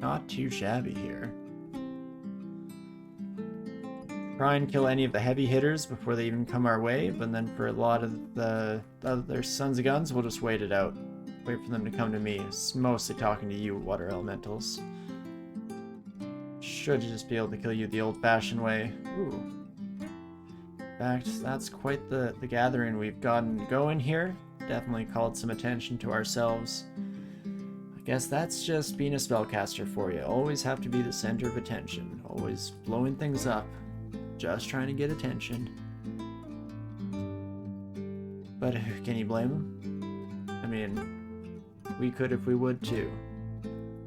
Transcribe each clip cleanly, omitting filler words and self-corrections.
not too shabby here. Try and kill any of the heavy hitters before they even come our way, but then for a lot of the other sons of guns, we'll just wait it out. Wait for them to come to me. It's mostly talking to you, water elementals. Should just be able to kill you the old-fashioned way. Ooh. In fact, that's quite the gathering we've gotten going here. Definitely called some attention to ourselves. I guess that's just being a spellcaster for you. Always have to be the center of attention. Always blowing things up. Just trying to get attention. But can you blame him? I mean, we could if we would too.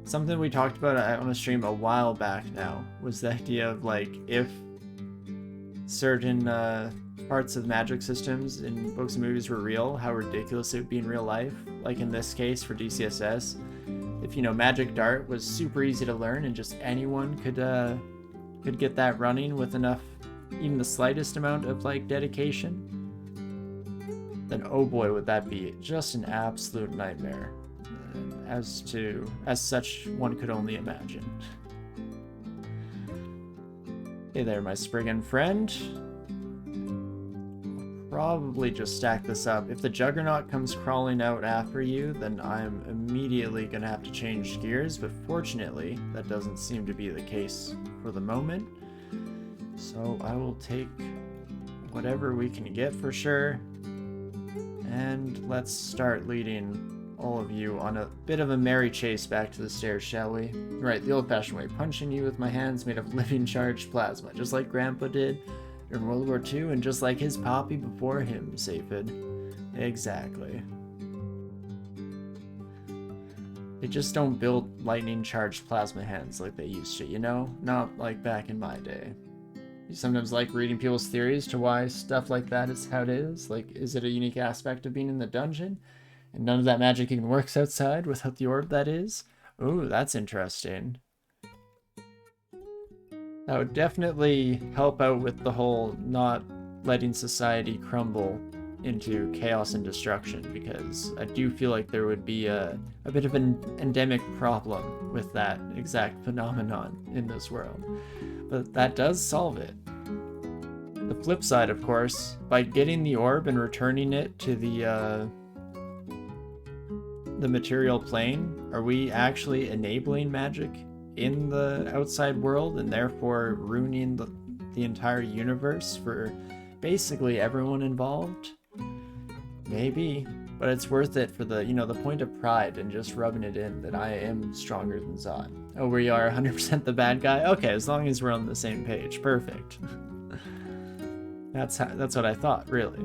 Something we talked about on a stream a while back now was the idea of, like, if certain parts of magic systems in books and movies were real, how ridiculous it would be in real life. Like in this case for DCSS, if, you know, Magic Dart was super easy to learn and just anyone could get that running with enough, even the slightest amount of, like, dedication, then oh boy would that be just an absolute nightmare. As such, one could only imagine. Hey there, my Spriggan friend. Probably just stack this up. If the Juggernaut comes crawling out after you, then I'm immediately gonna have to change gears, but fortunately, that doesn't seem to be the case for the moment. So I will take whatever we can get for sure. And let's start leading all of you on a bit of a merry chase back to the stairs, shall we? Right, the old-fashioned way, punching you with my hands made of living charged plasma, just like Grandpa did during World War II, and just like his poppy before him, Safid. Exactly. They just don't build lightning-charged plasma hands like they used to, you know? Not like back in my day. You sometimes like reading people's theories to why stuff like that is how it is. Like, is it a unique aspect of being in the dungeon? And none of that magic even works outside without the orb, that is? Ooh, that's interesting. That would definitely help out with the whole not letting society crumble into chaos and destruction, because I do feel like there would be a bit of an endemic problem with that exact phenomenon in this world. But that does solve it. The flip side, of course, by getting the orb and returning it to the material plane, are we actually enabling magic in the outside world and therefore ruining the entire universe for basically everyone involved? Maybe, but it's worth it for the, you know, the point of pride and just rubbing it in that I am stronger than Zot. Oh, we are 100% the bad guy? Okay, as long as we're on the same page. Perfect. That's what I thought, really.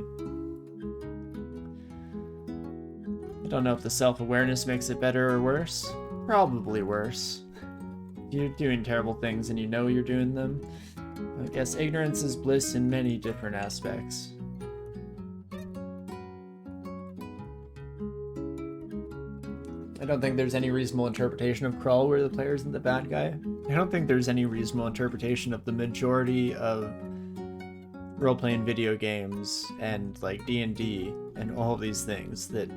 I don't know if the self-awareness makes it better or worse. Probably worse. If you're doing terrible things and you know you're doing them, I guess ignorance is bliss in many different aspects. I don't think there's any reasonable interpretation of Krull where the player isn't the bad guy. I don't think there's any reasonable interpretation of the majority of role-playing video games and like D&D and all of these things that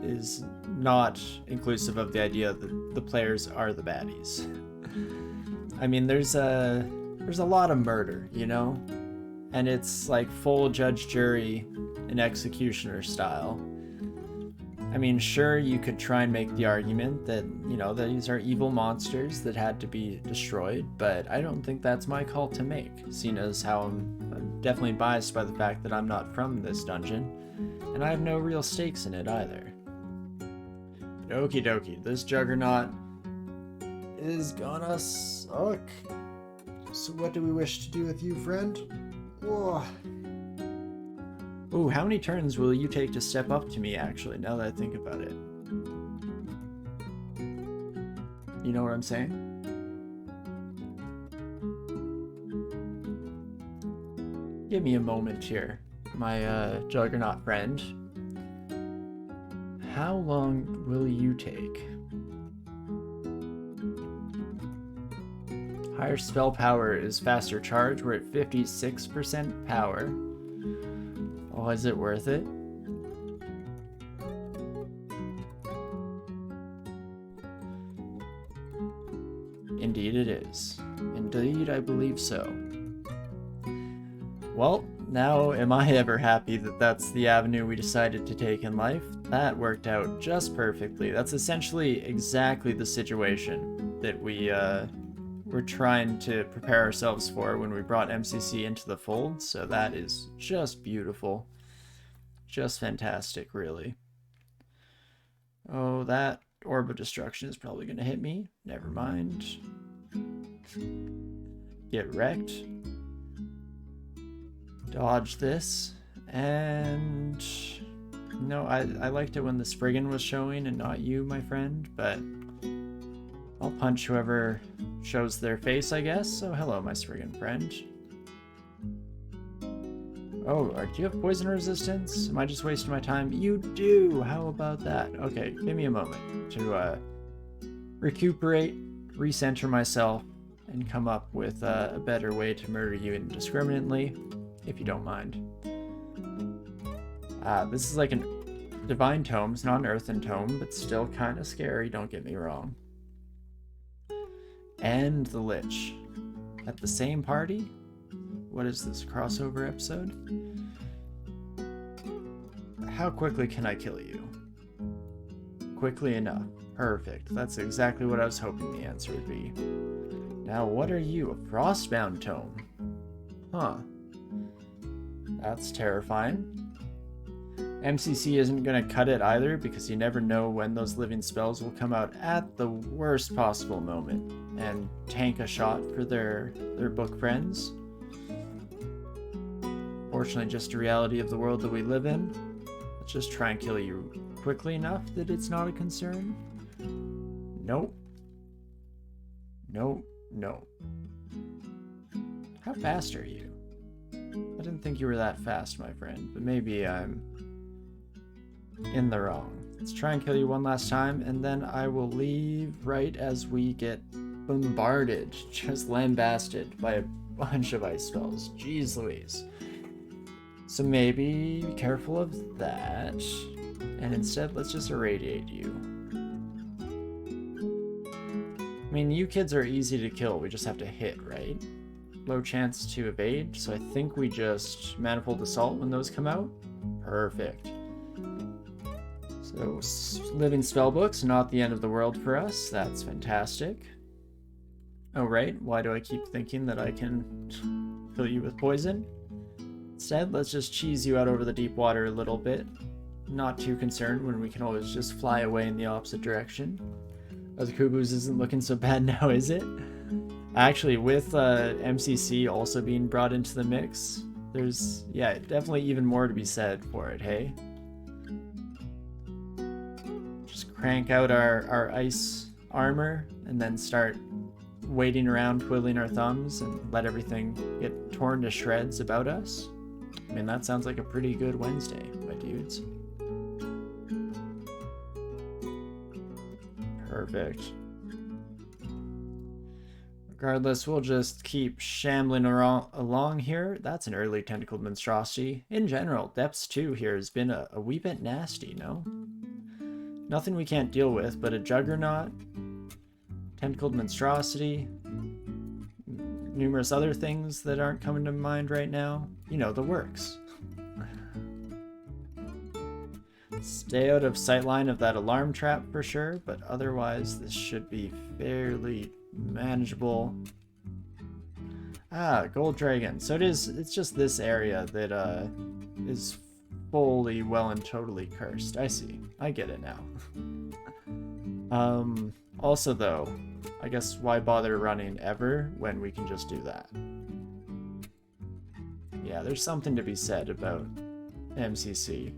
is not inclusive of the idea that the players are the baddies. I mean, there's a lot of murder, you know? And it's like full judge, jury, and executioner style. I mean, sure, you could try and make the argument that, you know, that these are evil monsters that had to be destroyed, but I don't think that's my call to make, seeing as how I'm definitely biased by the fact that I'm not from this dungeon, and I have no real stakes in it either. But okie dokie, this Juggernaut is gonna suck. So what do we wish to do with you, friend? Whoa. Ooh, how many turns will you take to step up to me, actually, now that I think about it? You know what I'm saying? Give me a moment here, my Juggernaut friend. How long will you take? Higher spell power is faster charge. We're at 56% power. Oh, is it worth it? Indeed it is. Indeed, I believe so. Well, now am I ever happy that that's the avenue we decided to take in life. That worked out just perfectly. That's essentially exactly the situation that we were trying to prepare ourselves for when we brought MCC into the fold, so that is just beautiful. Just fantastic, really. Oh, that Orb of Destruction is probably going to hit me. Never mind. Get wrecked. Dodge this. And... no, I liked it when the Spriggan was showing and not you, my friend, but I'll punch whoever shows their face, I guess. So hello, my Spriggan friend. Oh, do you have poison resistance? Am I just wasting my time? You do! How about that? Okay, give me a moment to recuperate, recenter myself, and come up with a better way to murder you indiscriminately, if you don't mind. This is like a divine tome. It's not an earthen tome, but still kind of scary, don't get me wrong. And the Lich. At the same party? What is this, crossover episode? How quickly can I kill you? Quickly enough. Perfect. That's exactly what I was hoping the answer would be. Now, what are you? A frostbound tome? Huh. That's terrifying. MCC isn't going to cut it either, because you never know when those living spells will come out at the worst possible moment and tank a shot for their book friends. Fortunately, just a reality of the world that we live in. Let's just try and kill you quickly enough that it's not a concern. Nope. Nope. No. How fast are you? I didn't think you were that fast, my friend, but maybe I'm in the wrong. Let's try and kill you one last time, and then I will leave right as we get bombarded, just lambasted by a bunch of ice spells. Jeez Louise. So maybe be careful of that, and instead let's just irradiate you. I mean, you kids are easy to kill, we just have to hit, right? Low chance to evade, so I think we just Manifold Assault when those come out. Perfect. So, living spellbooks, not the end of the world for us. That's fantastic. Oh, right. Why do I keep thinking that I can kill you with poison? Instead, let's just cheese you out over the deep water a little bit. Not too concerned when we can always just fly away in the opposite direction. Oh, the Kubus isn't looking so bad now, is it? Actually, with MCC also being brought into the mix, there's, yeah, definitely even more to be said for it, hey? Just crank out our ice armor and then start waiting around twiddling our thumbs and let everything get torn to shreds about us. I mean, that sounds like a pretty good Wednesday, my dudes. Perfect. Regardless, we'll just keep shambling along here. That's an early Tentacled Monstrosity. In general, Depths 2 here has been a wee bit nasty, no? Nothing we can't deal with, but a Juggernaut, Tentacled Monstrosity, numerous other things that aren't coming to mind right now. You know, the works. Stay out of sightline of that alarm trap for sure, but otherwise this should be fairly manageable. Ah, Gold Dragon. So it's just this area that is fully well and totally cursed. I see. I get it now. Also though, I guess why bother running ever when we can just do that? Yeah, there's something to be said about MCC.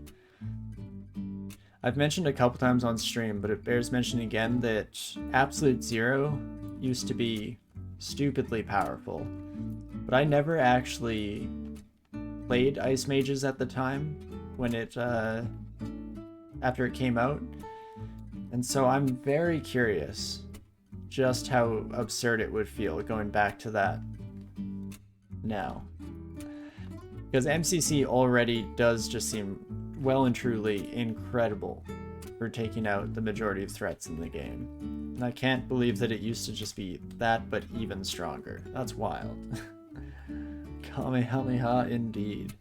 I've mentioned a couple times on stream, but it bears mentioning again that Absolute Zero used to be stupidly powerful, but I never actually played Ice Mages at the time when it after it came out, and so I'm very curious just how absurd it would feel going back to that now, because MCC already does just seem well and truly incredible for taking out the majority of threats in the game. And I can't believe that it used to just be that, but even stronger. That's wild. Kamehameha indeed.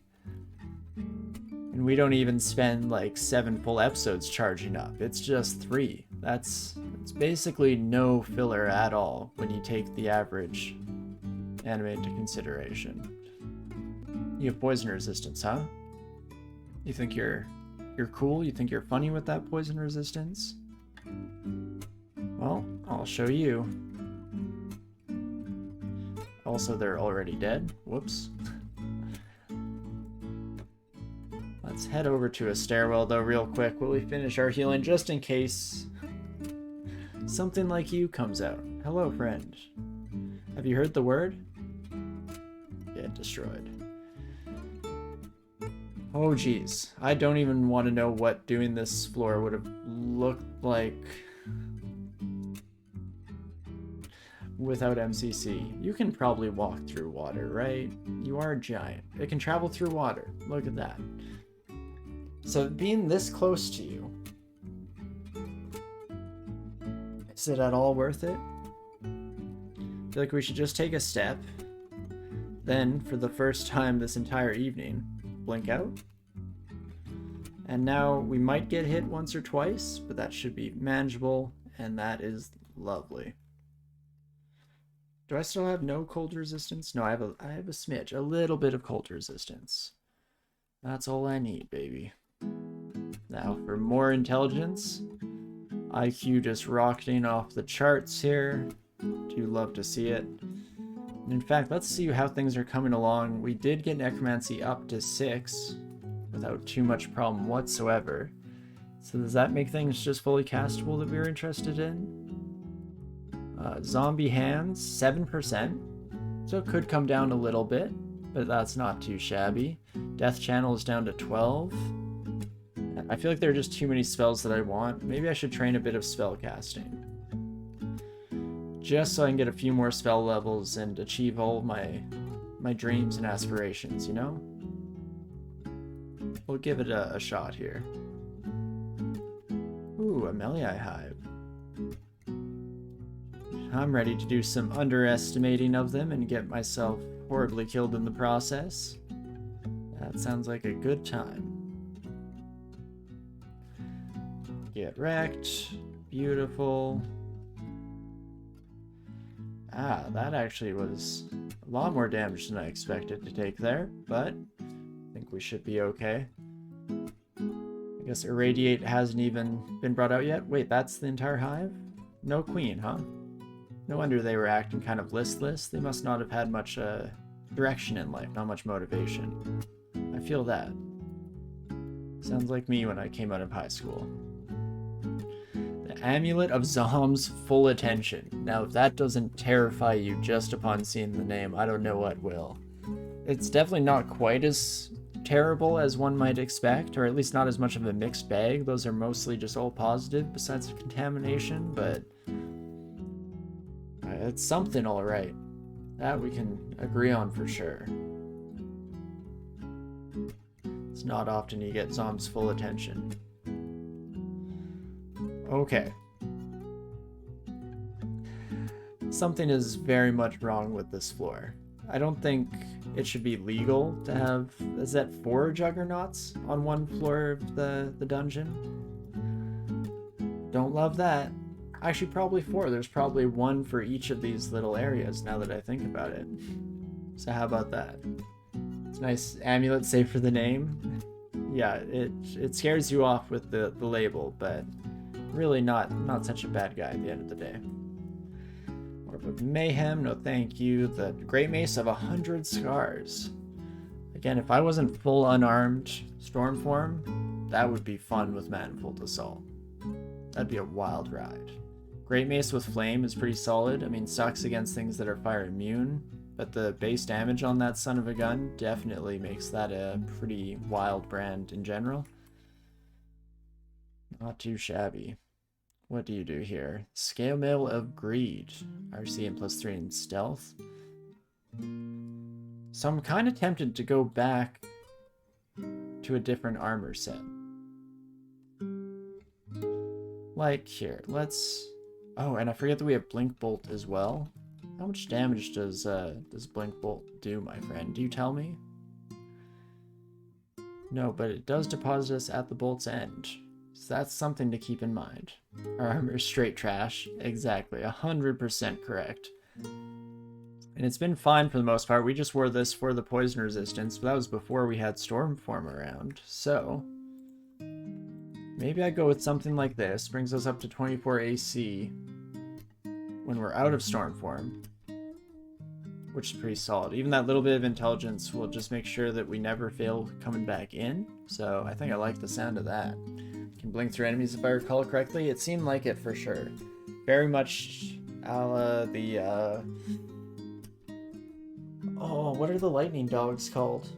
And we don't even spend like 7 full episodes charging up. It's just 3. It's basically no filler at all when you take the average anime into consideration. You have poison resistance, huh? You think you're cool? You think you're funny with that poison resistance? Well, I'll show you. Also, they're already dead. Whoops. Let's head over to a stairwell, though, real quick while we finish our healing, just in case something like you comes out. Hello, friend. Have you heard the word? Get destroyed. Oh, geez. I don't even want to know what doing this floor would have looked like without MCC. You can probably walk through water, right? You are a giant. It can travel through water. Look at that. So being this close to you, is it at all worth it? I feel like we should just take a step, then for the first time this entire evening, blink out. And now we might get hit once or twice, but that should be manageable, and that is lovely. Do I still have no cold resistance? No, I have a smidge, a little bit of cold resistance. That's all I need, baby. Now for more intelligence. IQ just rocketing off the charts here. Do love to see it. And in fact, let's see how things are coming along. We did get necromancy up to 6 without too much problem whatsoever. So does that make things just fully castable that we were interested in? Zombie hands, 7%. So it could come down a little bit, but that's not too shabby. Death channel is down to 12. I feel like there are just too many spells that I want. Maybe I should train a bit of spell casting. Just so I can get a few more spell levels and achieve all of my dreams and aspirations, you know? We'll give it a shot here. Ooh, a Meliai hive. I'm ready to do some underestimating of them and get myself horribly killed in the process. That sounds like a good time. Get wrecked. Beautiful. Ah, that actually was a lot more damage than I expected to take there, but I think we should be okay. I guess Irradiate hasn't even been brought out yet. Wait, that's the entire hive? No queen, huh? No wonder they were acting kind of listless. They must not have had much direction in life, not much motivation. I feel that. Sounds like me when I came out of high school. The Amulet of Zom's Full Attention. Now, if that doesn't terrify you just upon seeing the name, I don't know what will. It's definitely not quite as terrible as one might expect, or at least not as much of a mixed bag. Those are mostly just all positive besides the contamination, but it's something all right. That we can agree on for sure. It's not often you get Zom's full attention. Okay. Something is very much wrong with this floor. I don't think it should be legal to have, is that 4 juggernauts on one floor of the dungeon? Don't love that. Actually, probably 4. There's probably 1 for each of these little areas now that I think about it. So how about that? It's a nice amulet, save for the name. Yeah, it scares you off with the label, but really not such a bad guy at the end of the day. Orb of Mayhem, no thank you. The Great Mace of 100 Scars. Again, if I wasn't full unarmed storm form, that would be fun with Manifold Assault. That'd be a wild ride. Great Mace with Flame is pretty solid. I mean, sucks against things that are fire immune, but the base damage on that son of a gun definitely makes that a pretty wild brand in general. Not too shabby. What do you do here? Scale Mail of Greed. RC and +3 in stealth. So I'm kind of tempted to go back to a different armor set. Like here, let's Oh, and I forget that we have Blink Bolt as well. How much damage does Blink Bolt do, my friend? Do you tell me? No, but it does deposit us at the bolt's end. So that's something to keep in mind. Our armor is straight trash. Exactly, 100% correct. And it's been fine for the most part. We just wore this for the poison resistance, but that was before we had Stormform around. So maybe I go with something like this. Brings us up to 24 AC when we're out of Stormform, which is pretty solid. Even that little bit of intelligence will just make sure that we never fail coming back in. So I think I like the sound of that. Can blink through enemies if I recall correctly. It seemed like it for sure. Very much a la the oh, what are the lightning dogs called?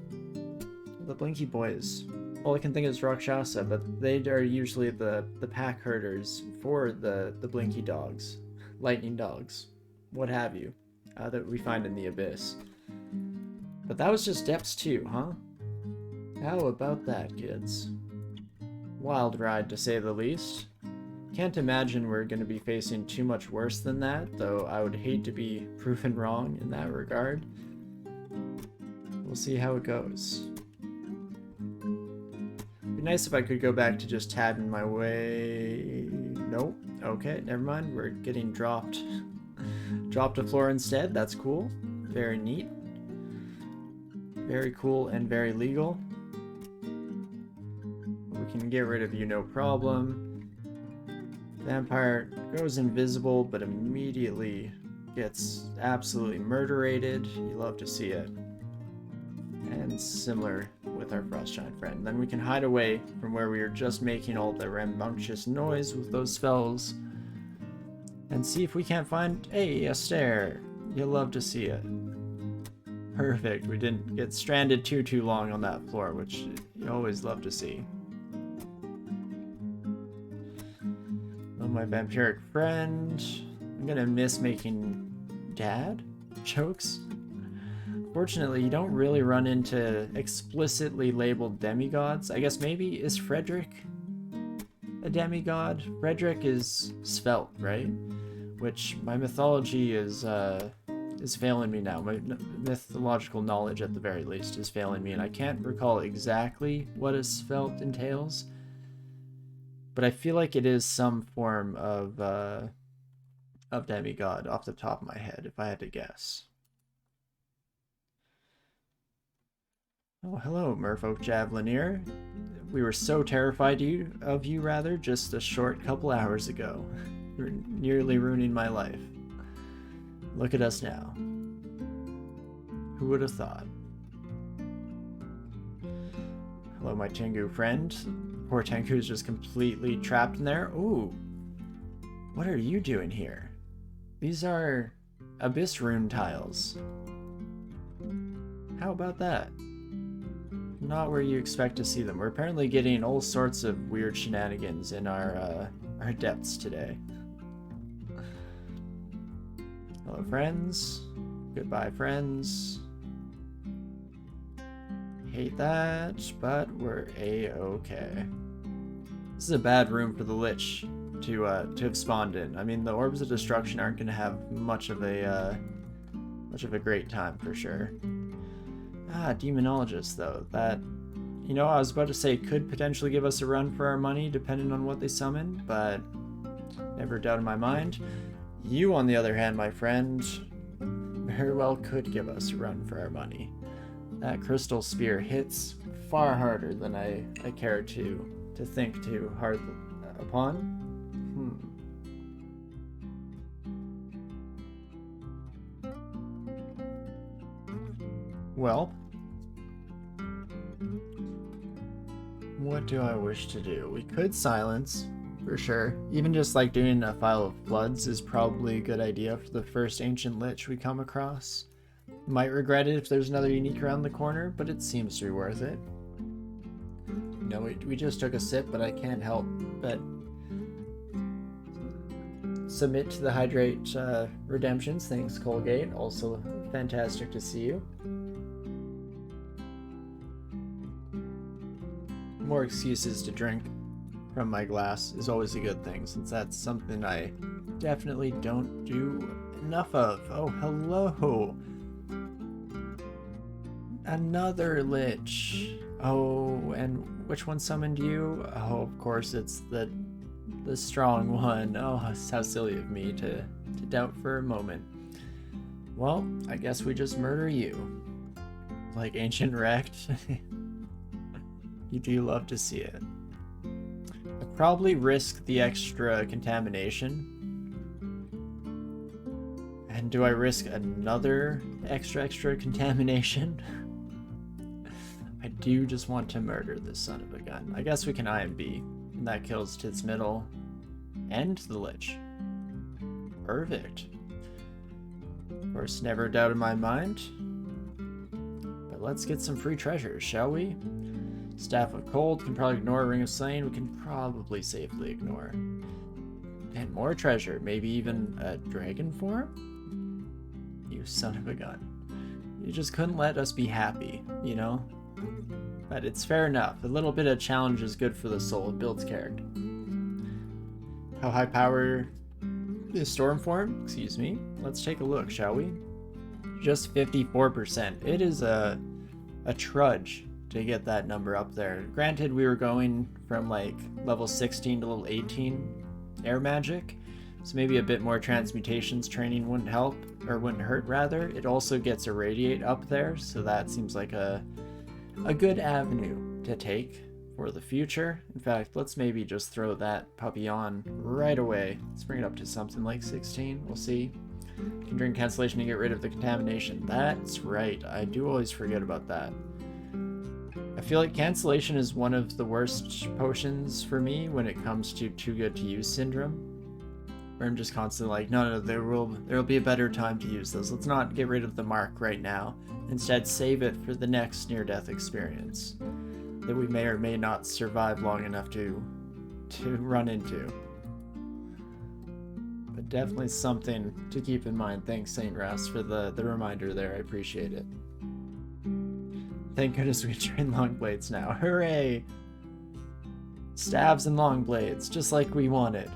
The Blinky Boys. All I can think is Rakshasa, but they are usually the pack herders for the Blinky dogs. Lightning dogs. What have you. That we find in the Abyss. But that was just Depths 2, huh? How about that, kids? Wild ride, to say the least. Can't imagine we're going to be facing too much worse than that, though I would hate to be proven wrong in that regard. We'll see how it goes. It'd be nice if I could go back to just tabbing my way... Nope. Okay, never mind. We're getting dropped. Dropped a floor instead. That's cool. Very neat. Very cool and very legal. We can get rid of you, no problem. Vampire goes invisible, but immediately gets absolutely murderated. You love to see it. And similar with our Frost Giant friend. Then we can hide away from where we are just making all the rambunctious noise with those spells. And see if we can't find, hey, a stair. You'll love to see it. Perfect. We didn't get stranded too long on that floor, which you always love to see. Oh, my vampiric friend. I'm gonna miss making dad jokes. Fortunately, you don't really run into explicitly labeled demigods. I guess maybe, is Frederick a demigod? Frederick is svelte, right? Which my mythology is failing me now. My mythological knowledge, at the very least, is failing me, and I can't recall exactly what a svelte entails. But I feel like it is some form of demigod off the top of my head, if I had to guess. Oh, hello, Merfolk Javelineer. We were so terrified of you just a short couple hours ago. You're nearly ruining my life. Look at us now. Who would have thought? Hello, my Tengu friend. Poor Tengu's just completely trapped in there. Ooh. What are you doing here? These are Abyss rune tiles. How about that? Not where you expect to see them. We're apparently getting all sorts of weird shenanigans in our depths today. Hello, friends. Goodbye, friends. Hate that, but we're a-okay. This is a bad room for the Lich to have spawned in. I mean, the Orbs of Destruction aren't going to have much of a great time for sure. Ah, Demonologist, though. That, you know, I was about to say could potentially give us a run for our money, depending on what they summon, but never doubt in my mind. You, on the other hand, my friend, very well could give us a run for our money. That Crystal Spear hits far harder than I care to think too hard upon. Well, what do I wish to do? We could silence, for sure. Even just like doing a file of floods is probably a good idea for the first ancient lich we come across. Might regret it if there's another unique around the corner, but it seems to be worth it. No, we just took a sip, but I can't help but submit to the hydrate redemptions. Thanks, Colgate. Also fantastic to see you. More excuses to drink from my glass is always a good thing, since that's something I definitely don't do enough of. Oh, hello. Another Lich. Oh, and which one summoned you? Oh, of course it's the strong one. Oh, how silly of me to doubt for a moment. Well, I guess we just murder you. Like Ancient Wrecked. You do love to see it. I'd probably risk the extra contamination. And do I risk another extra contamination? I do just want to murder this son of a gun. I guess we can IMB, and that kills Tits Middle and the Lich. Perfect. Of course, never a doubt in my mind. But let's get some free treasures, shall we? Staff of Cold can probably ignore. Ring of Slain we can probably safely ignore. And more treasure, maybe even a dragon form? You son of a gun. You just couldn't let us be happy, you know? But it's fair enough. A little bit of challenge is good for the soul. It builds character. How high power is Storm form? Excuse me. Let's take a look, shall we? Just 54%. It is a trudge to get that number up there. Granted, we were going from like level 16 to level 18 air magic, so maybe a bit more transmutations training wouldn't help, or wouldn't hurt rather. It also gets irradiate up there, so that seems like a good avenue to take for the future. In fact, let's maybe just throw that puppy on right away. Let's bring it up to something like 16. We'll see. You can drink cancellation to get rid of the contamination. That's right. I do always forget about that. I feel like cancellation is one of the worst potions for me when it comes to too good to use syndrome. Where I'm just constantly like, no, there will be a better time to use this. Let's not get rid of the mark right now. Instead, save it for the next near-death experience that we may or may not survive long enough to run into. But definitely something to keep in mind. Thanks, Saint Ras, for the reminder there. I appreciate it. Thank goodness we train long blades now. Hooray! Stabs and long blades, just like we wanted.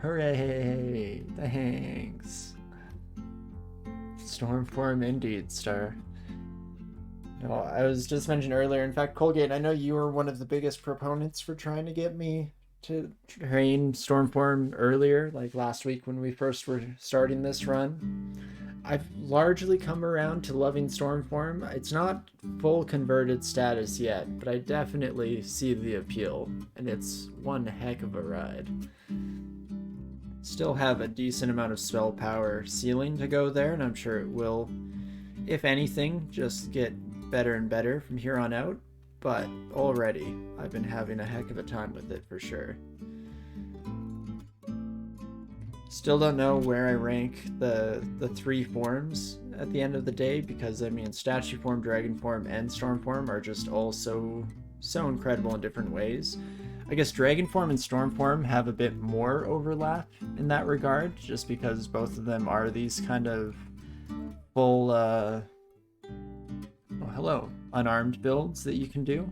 Hooray! Thanks. Stormform indeed, Star. No, I was just mentioned earlier, in fact, Colgate, I know you were one of the biggest proponents for trying to get me to train Stormform earlier, like last week when we first were starting this run. I've largely come around to loving Stormform. It's not full converted status yet, but I definitely see the appeal, and it's one heck of a ride. Still have a decent amount of spell power ceiling to go there, and I'm sure it will, if anything, just get better and better from here on out, but already I've been having a heck of a time with it for sure. Still don't know where I rank the three forms at the end of the day, because I mean statue form, dragon form, and storm form are just all so incredible in different ways. I guess dragon form and storm form have a bit more overlap in that regard, just because both of them are these kind of full oh hello, unarmed builds that you can do.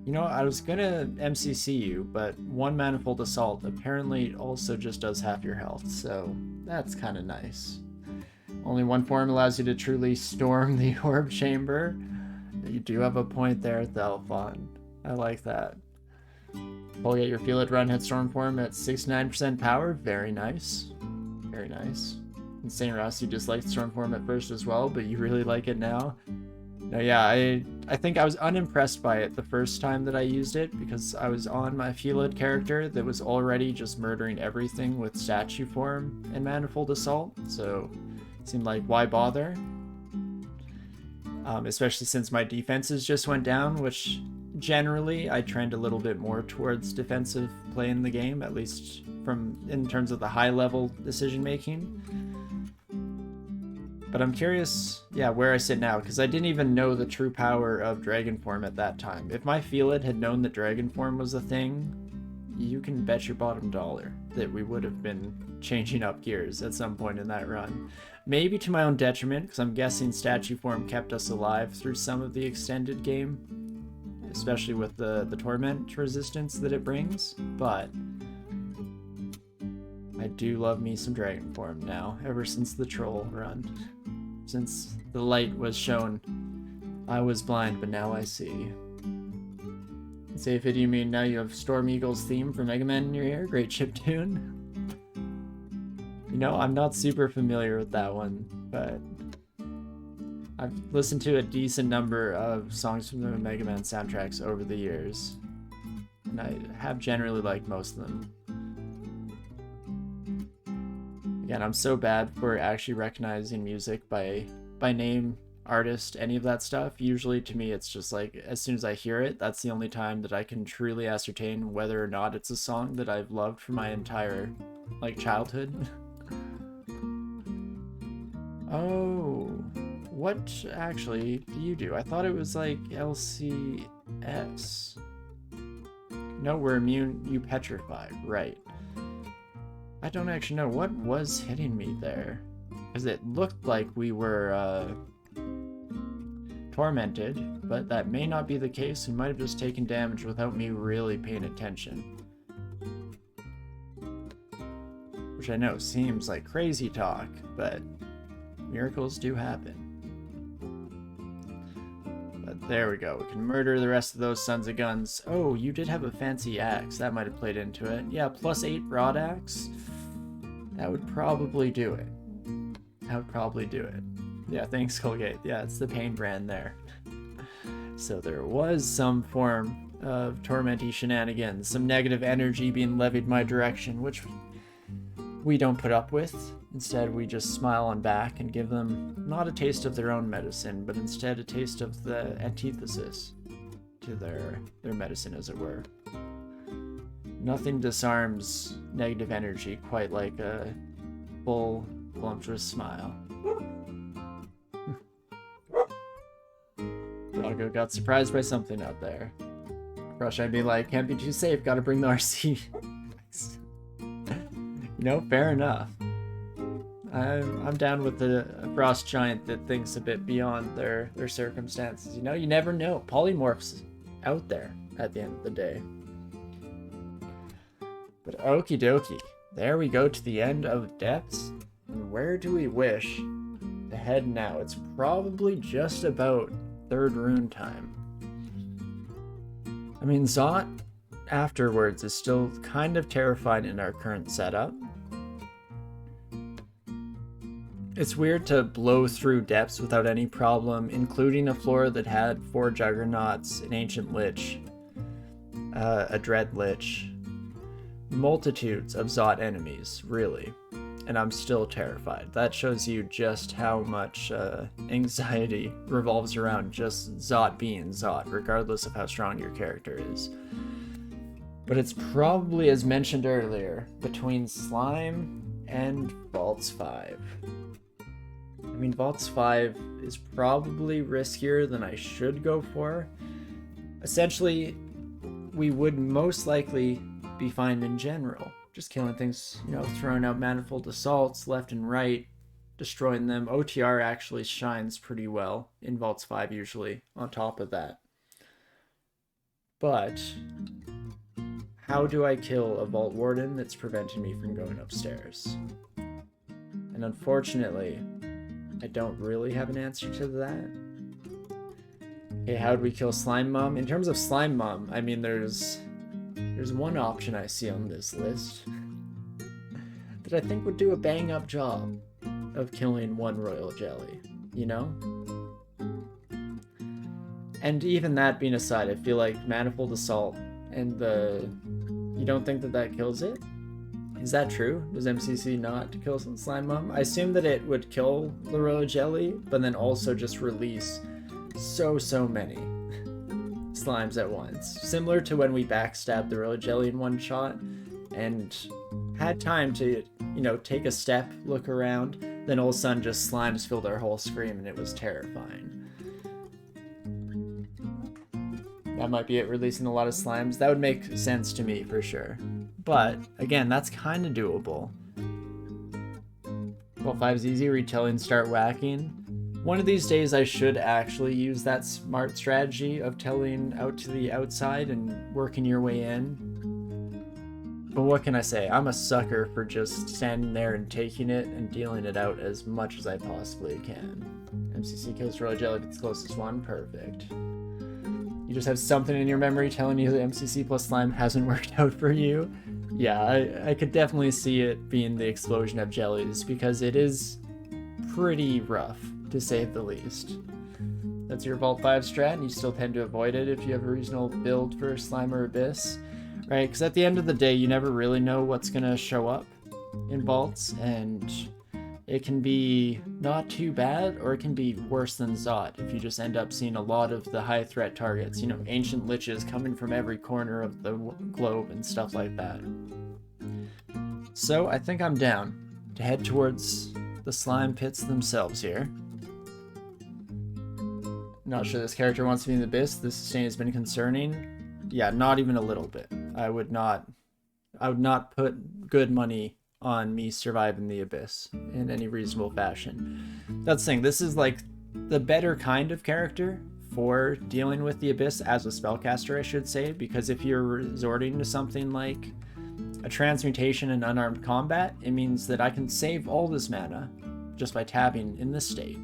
You know, I was gonna MCC you, but one manifold assault apparently also just does half your health, so that's kind of nice. Only one form allows you to truly storm the orb chamber. You do have a point there, Thelfon. I like that. We'll get your Feel It Run hit storm form at 69% power. Very nice. Very nice. And St. Ross, you disliked storm form at first as well, but you really like it now. No, yeah, I think I was unimpressed by it the first time that I used it, because I was on my Feel It character that was already just murdering everything with statue form and manifold assault, so it seemed like why bother? Especially since my defenses just went down, which generally I trend a little bit more towards defensive play in the game, at least in terms of the high level decision making. But I'm curious, yeah, where I sit now, because I didn't even know the true power of dragon form at that time. If my Feel It had known that dragon form was a thing, you can bet your bottom dollar that we would have been changing up gears at some point in that run. Maybe to my own detriment, because I'm guessing statue form kept us alive through some of the extended game, especially with the torment resistance that it brings, but I do love me some dragon form now, ever since the troll run. Since the light was shown, I was blind, but now I see. Safe it, you mean now you have Storm Eagle's theme for Mega Man in your ear? Great chiptune. You know, I'm not super familiar with that one, but I've listened to a decent number of songs from the Mega Man soundtracks over the years, and I have generally liked most of them. Again, I'm so bad for actually recognizing music by name, artist, any of that stuff. Usually to me it's just like, as soon as I hear it, that's the only time that I can truly ascertain whether or not it's a song that I've loved for my entire childhood. Oh, what actually do you do? I thought it was like LCS. No, we're immune, you petrified, right. I don't actually know what was hitting me there, because it looked like we were tormented, but that may not be the case. We might have just taken damage without me really paying attention. Which I know seems like crazy talk, but miracles do happen. But there we go. We can murder the rest of those sons of guns. Oh, you did have a fancy axe. That might have played into it. Yeah, +8 broad axe. That would probably do it. That would probably do it. Yeah, thanks, Colgate. Yeah, it's the Pain brand there. So there was some form of tormenty shenanigans, some negative energy being levied my direction, which we don't put up with. Instead, we just smile on back and give them not a taste of their own medicine, but instead a taste of the antithesis to their medicine, as it were. Nothing disarms negative energy quite like a full, voluptuous smile. Doggo got surprised by something out there. Rush, I'd be like, can't be too safe, gotta bring the RC. You know, fair enough. I'm down with the frost giant that thinks a bit beyond their circumstances. You know, you never know. Polymorphs out there at the end of the day. But okie dokie. There we go to the end of Depths. And where do we wish to head now? It's probably just about 3rd rune time. I mean, Zot afterwards is still kind of terrified in our current setup. It's weird to blow through Depths without any problem, including a floor that had 4 Juggernauts, an Ancient Lich, a Dread Lich, multitudes of Zot enemies, really. And I'm still terrified. That shows you just how much anxiety revolves around just Zot being Zot, regardless of how strong your character is. But it's probably, as mentioned earlier, between Slime and Vaults 5. I mean, Vaults 5 is probably riskier than I should go for. Essentially, we would most likely be fine in general. Just killing things, you know, throwing out manifold assaults left and right, destroying them. OTR actually shines pretty well in Vaults 5 usually, on top of that. But how do I kill a Vault Warden that's preventing me from going upstairs? And unfortunately, I don't really have an answer to that. Okay, how do we kill Slime Mom? In terms of Slime Mom, I mean, there's one option I see on this list that I think would do a bang-up job of killing one Royal Jelly, you know? And even that being aside, I feel like Manifold Assault and you don't think that kills it? Is that true? Does MCC not kill some Slime Mom? I assume that it would kill the Royal Jelly, but then also just release so many slimes at once. Similar to when we backstabbed the Royal Jelly in one shot and had time to, you know, take a step, look around, then all of a sudden just slimes filled our whole screen and it was terrifying. That might be it, releasing a lot of slimes. That would make sense to me for sure. But again, that's kind of doable. Well, 5's easy, retelling, start whacking. One of these days I should actually use that smart strategy of telling out to the outside and working your way in. But what can I say? I'm a sucker for just standing there and taking it and dealing it out as much as I possibly can. MCC kills Royal Jelly, it's the closest one. Perfect. You just have something in your memory telling you that MCC plus slime hasn't worked out for you. Yeah, I could definitely see it being the explosion of jellies, because it is pretty rough, to say the least. That's your Vault 5 strat, and you still tend to avoid it if you have a reasonable build for Slime or Abyss, right? Because at the end of the day, you never really know what's going to show up in Vaults, and it can be not too bad, or it can be worse than Zot if you just end up seeing a lot of the high threat targets, you know, ancient liches coming from every corner of the globe and stuff like that. So I think I'm down to head towards the slime pits themselves here. Not sure this character wants to be in the Abyss. The sustain has been concerning. Yeah, not even a little bit. I would not put good money on me surviving the Abyss in any reasonable fashion. That's the thing, this is like the better kind of character for dealing with the Abyss as a spellcaster, I should say, because if you're resorting to something like a transmutation and unarmed combat, it means that I can save all this mana just by tabbing in this state.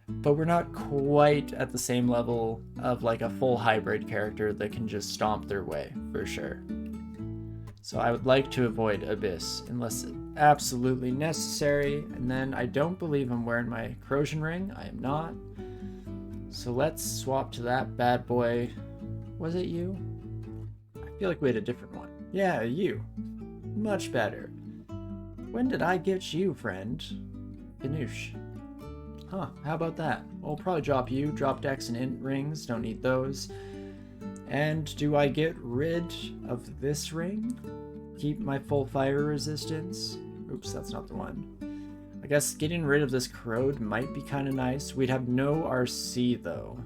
But we're not quite at the same level of like a full hybrid character that can just stomp their way, for sure. So I would like to avoid Abyss unless it's absolutely necessary. And then I don't believe I'm wearing my corrosion ring. I am not. So let's swap to that bad boy. Was it you? I feel like we had a different one. Yeah, you. Much better. When did I get you, friend? Ganoush. Huh, how about that? I'll probably drop you. Drop Dex and Int rings. Don't need those. And do I get rid of this ring? Keep my full fire resistance? Oops, that's not the one. I guess getting rid of this corrode might be kind of nice. We'd have no RC though,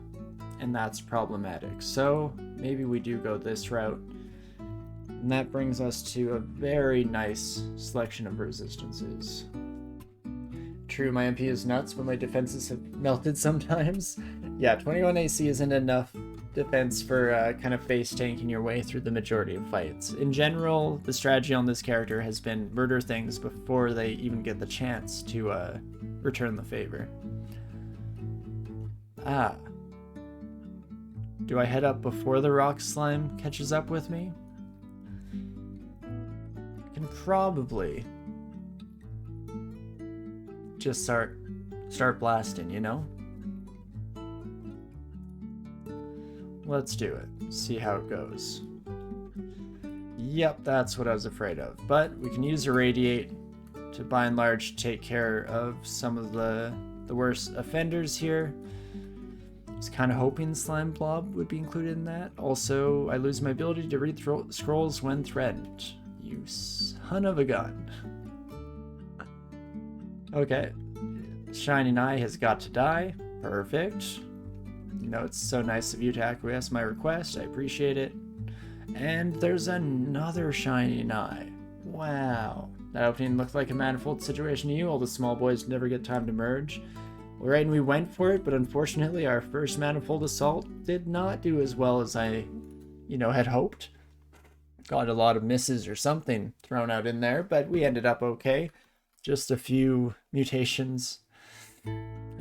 and that's problematic. So maybe we do go this route. And that brings us to a very nice selection of resistances. True, my MP is nuts, but my defenses have melted sometimes. Yeah, 21 AC isn't enough defense for kind of face tanking your way through the majority of fights. In general, the strategy on this character has been murder things before they even get the chance to return the favor. Ah. Do I head up before the rock slime catches up with me? I can probably just start blasting, you know? Let's do it. See how it goes. Yep, that's what I was afraid of. But we can use Irradiate to by and large take care of some of the worst offenders here. I was kind of hoping Slime Blob would be included in that. Also, I lose my ability to read scrolls when threatened. You son of a gun. Okay. Shining Eye has got to die. Perfect. You know, it's so nice of you to acquiesce my request. I appreciate it. And there's another Shining Eye. Wow. That opening looked like a manifold situation to you. All the small boys never get time to merge. Well, right, and we went for it, but unfortunately our first manifold assault did not do as well as I, had hoped. Got a lot of misses or something thrown out in there, but we ended up okay. Just a few mutations.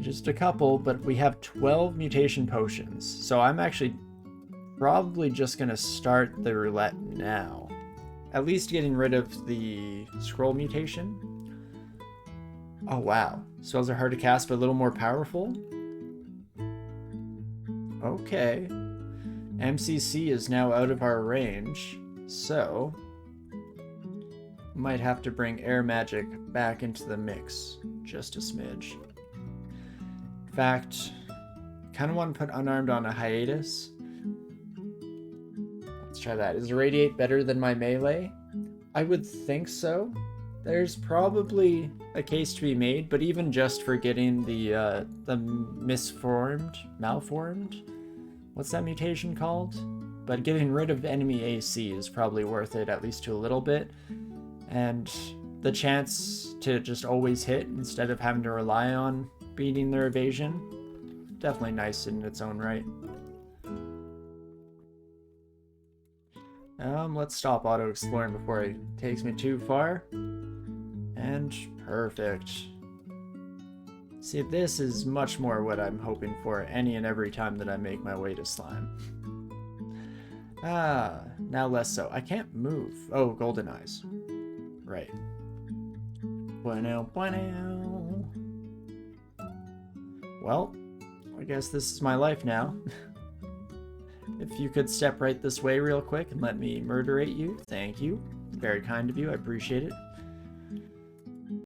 Just a couple, but we have 12 mutation potions. So I'm actually probably just going to start the roulette now. At least getting rid of the scroll mutation. Oh wow. Spells are hard to cast but a little more powerful. Okay. MCC is now out of our range, so might have to bring air magic back into the mix just a smidge. In fact, kind of want to put unarmed on a hiatus. Let's try that. Is Irradiate better than my melee? I would think so. There's probably a case to be made, but even just for getting the malformed, what's that mutation called? But getting rid of enemy AC is probably worth it, at least to a little bit. And the chance to just always hit instead of having to rely on beating their evasion, definitely nice in its own right. Let's stop auto-exploring before it takes me too far. And perfect. See, this is much more what I'm hoping for any and every time that I make my way to slime. Now less so. I can't move. Oh, golden eyes. Right. Bueno, bueno. Well, I guess this is my life now. If you could step right this way real quick and let me murderate you, thank you. Very kind of you, I appreciate it.